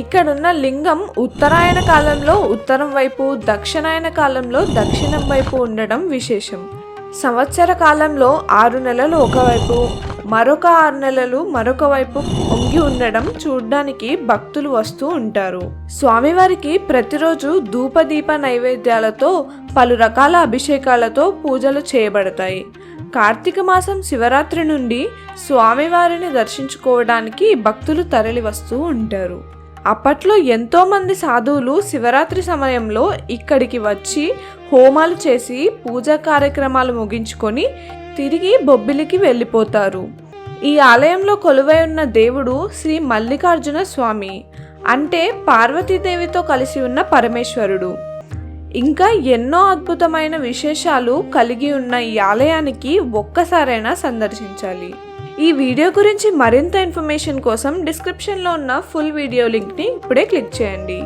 ఇక్కడున్న లింగం ఉత్తరాయణ కాలంలో ఉత్తరం వైపు, దక్షిణాయన కాలంలో దక్షిణం వైపు ఉండడం విశేషం. సంవత్సర కాలంలో 6 నెలలు ఒకవైపు, మరొక 6 నెలలు మరొక వైపు వంగి ఉండడం చూడ్డానికి భక్తులు వస్తూ ఉంటారు. స్వామివారికి ప్రతిరోజు ధూపదీప నైవేద్యాలతో పలు రకాల అభిషేకాలతో పూజలు చేయబడతాయి. కార్తీక మాసం శివరాత్రి నుండి స్వామివారిని దర్శించుకోవడానికి భక్తులు తరలి వస్తూ ఉంటారు. అప్పట్లో ఎంతోమంది సాధువులు శివరాత్రి సమయంలో ఇక్కడికి వచ్చి హోమాలు చేసి పూజా కార్యక్రమాలు ముగించుకొని తిరిగి బొబ్బిలికి వెళ్ళిపోతారు. ఈ ఆలయంలో కొలువై ఉన్న దేవుడు శ్రీ మల్లికార్జున స్వామి, అంటే పార్వతీదేవితో కలిసి ఉన్న పరమేశ్వరుడు. ఇంకా ఎన్నో అద్భుతమైన విశేషాలు కలిగి ఉన్న ఈ ఆలయానికి ఒక్కసారైనా సందర్శించాలి. ఈ వీడియో గురించి మరింత ఇన్ఫర్మేషన్ కోసం డిస్క్రిప్షన్లో ఉన్న ఫుల్ వీడియో లింక్ని ఇప్పుడే క్లిక్ చేయండి.